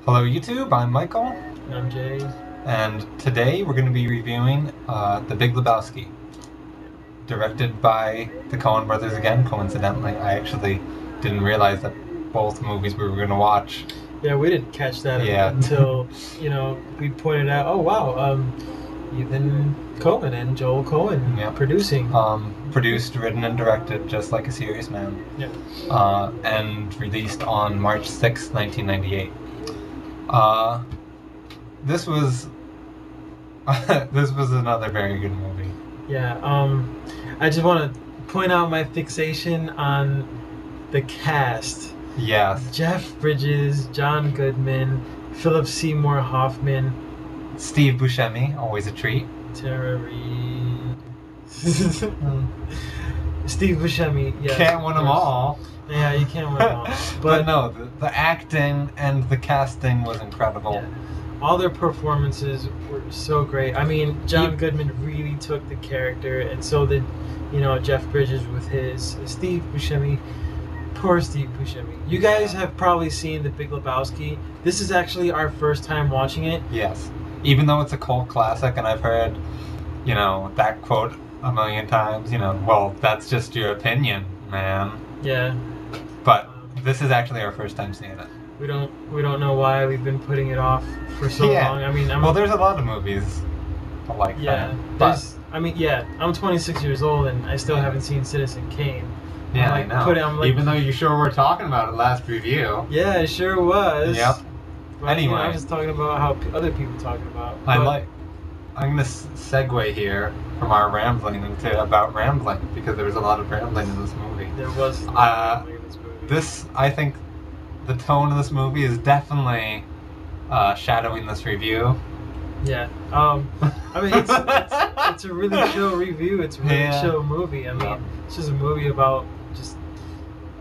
Hello YouTube, I'm Michael. And I'm Jay. And today we're going to be reviewing The Big Lebowski. Directed by the Coen brothers again, coincidentally. I actually didn't realize that both movies we were going to watch. Yeah, we didn't catch that until, we pointed out, oh wow, Ethan Coen and Joel Coen producing. Produced, written, and directed just like a serious man. Yeah. And released on March 6th, 1998. This was another very good movie. Yeah. I just want to point out my fixation on the cast. Yes. Jeff Bridges, John Goodman, Philip Seymour Hoffman, Steve Buscemi, always a treat. Tara Reid. Steve Buscemi, yeah. Can't win them all. Yeah, you can't win them all. But no, the acting and the casting was incredible. Yeah. All their performances were so great. I mean, John Goodman really took the character, and so did, Jeff Bridges with his Steve Buscemi. Poor Steve Buscemi. You guys have probably seen The Big Lebowski. This is actually our first time watching it. Yes. Even though it's a cult classic, and I've heard, that quote a million times, well, that's just your opinion, man. Yeah. But this is actually our first time seeing it. We don't know why we've been putting it off for so long. I mean, there's a lot of movies like that. I'm 26 years old and I still haven't seen Citizen Kane. Yeah, I know. Even though you sure were talking about it last review. Yeah, it sure was. Yep. But, anyway, I'm just talking about how other people talking about. I'm gonna segue here from our rambling into about rambling, because there was a lot of rambling in this movie. There was a lot of rambling in this movie. I think the tone of this movie is definitely shadowing this review. Yeah. It's a really chill review. It's a really chill movie. I mean, it's just a movie about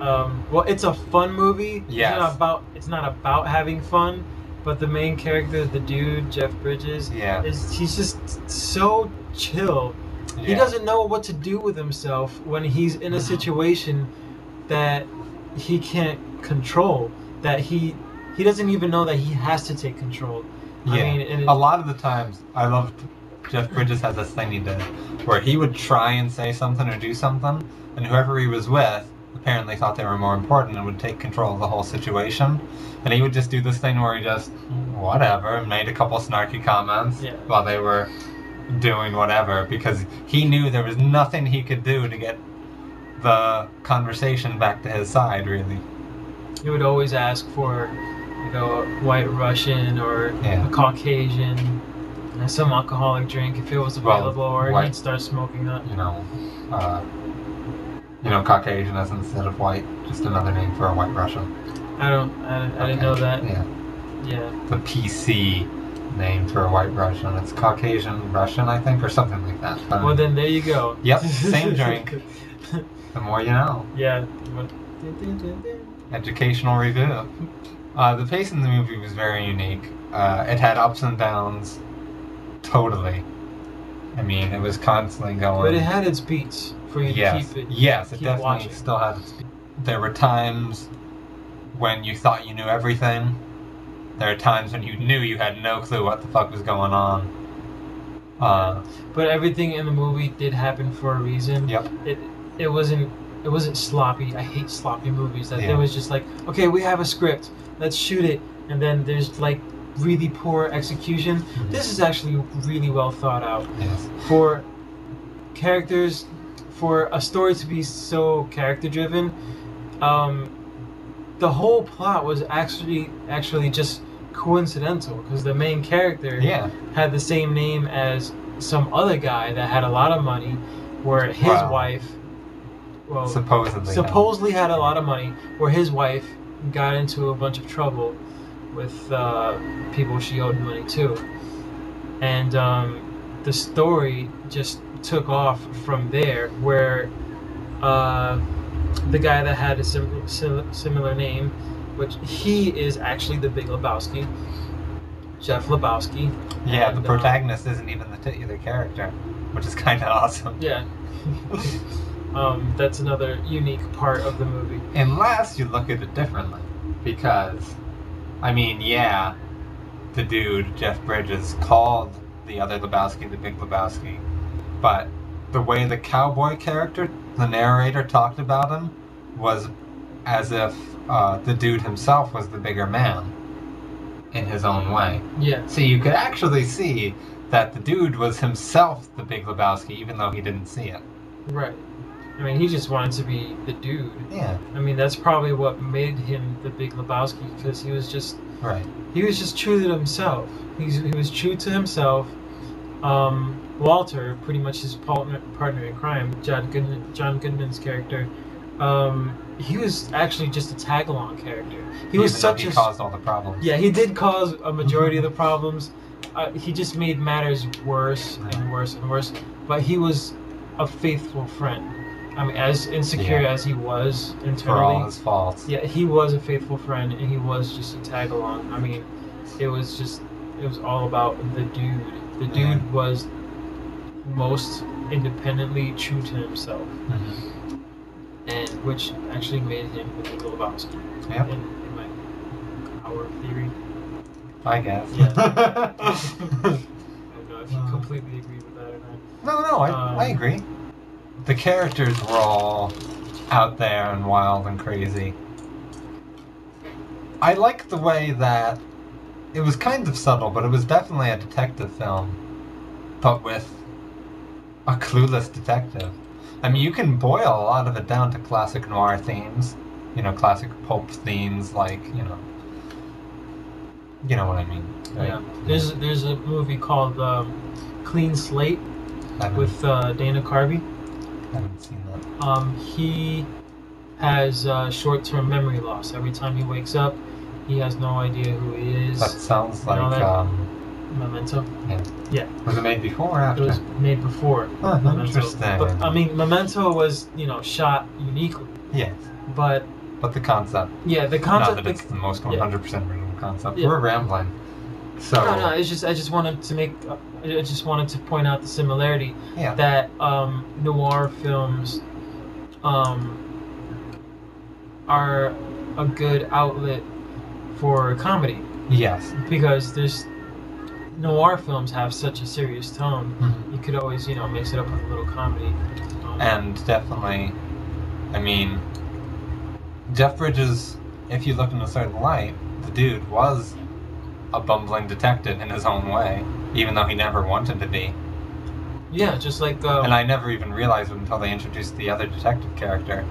it's a fun movie. Yes. It's not about having fun, but the main character, the dude, Jeff Bridges, he's just so chill. Yeah. He doesn't know what to do with himself when he's in a situation that he can't control, that he doesn't even know that he has to take control. Yeah. I mean, a lot of the times, I loved Jeff Bridges had this thing he did where he would try and say something or do something, and whoever he was with apparently thought they were more important and would take control of the whole situation. And he would just do this thing where he just, whatever, made a couple snarky comments while they were doing whatever, because he knew there was nothing he could do to get the conversation back to his side, really. He would always ask for a white Russian or a Caucasian, and some alcoholic drink if it was available, or he'd start smoking that. Caucasian as instead of white, just another name for a white Russian. I didn't know that. Yeah. The PC name for a white Russian. It's Caucasian Russian, I think, or something like that. Well, then there you go. Yep, same drink. The more you know. Yeah. Educational review. The pace in the movie was very unique. It had ups and downs. Totally. I mean, it was constantly going. But it had its beats for you to keep it. Yes, it definitely still had its beats. There were times when you thought you knew everything. There are times when you knew you had no clue what the fuck was going on. But everything in the movie did happen for a reason. Yep. It wasn't sloppy. I hate sloppy movies. It was just like, okay, we have a script, let's shoot it, and then there's like really poor execution. Mm-hmm. This is actually really well thought out. Yes. For characters, for a story to be so character driven, the whole plot was actually just coincidental, because the main character had the same name as some other guy that had a lot of money, where his wife supposedly had a lot of money, where his wife got into a bunch of trouble with people she owed money to, and the story just took off from there, where the guy that had a similar name, which he is actually the Big Lebowski, Jeff Lebowski. Yeah, and the protagonist isn't even the titular character, which is kind of awesome. Yeah. That's another unique part of the movie. Unless you look at it differently, because I mean, yeah, the dude, Jeff Bridges, called the other Lebowski the Big Lebowski, but the way the cowboy character, the narrator, talked about him was as if the dude himself was the bigger man in his own way. Yeah. So you could actually see that the dude was himself the Big Lebowski, even though he didn't see it. Right. I mean, he just wanted to be the dude. Yeah. I mean, that's probably what made him the Big Lebowski, because he was just He was just true to himself. He was true to himself. Walter, pretty much his partner in crime, John Goodman's character, he was actually just a tag-along character. He caused all the problems. Yeah, he did cause a majority of the problems. He just made matters worse and worse and worse. But he was a faithful friend. I mean, as insecure as he was internally, for all his faults. Yeah, he was a faithful friend, and he was just a tag-along. I mean, it was all about the dude. The dude was most independently true to himself, and which actually made him the Big Lebowski. Yep. In my our theory. I guess. Yeah. I don't know if you completely agree with that or not. No, I agree. The characters were all out there and wild and crazy. I like the way that it was kind of subtle, but it was definitely a detective film, but with a clueless detective. I mean, you can boil a lot of it down to classic noir themes, classic pulp themes, like, you know what I mean. Right? Yeah. There's a movie called Clean Slate with Dana Carvey. I haven't seen that. He has short-term memory loss. Every time he wakes up, he has no idea who he is. That sounds like Memento. Yeah. Was it made before or after? It was made before. Interesting. But I mean, Memento was shot uniquely. Yes. But the concept. Yeah, the concept. Not that it's the most 100% original concept. Yeah. We're rambling. So. No. It's just I just wanted to point out the similarity that noir films are a good outlet for comedy. Yes. Because noir films have such a serious tone. You could always mix it up with a little comedy. And definitely, I mean, Jeff Bridges, if you look in a certain light, the dude was a bumbling detective in his own way, even though he never wanted to be. Yeah, just like... and I never even realized it until they introduced the other detective character.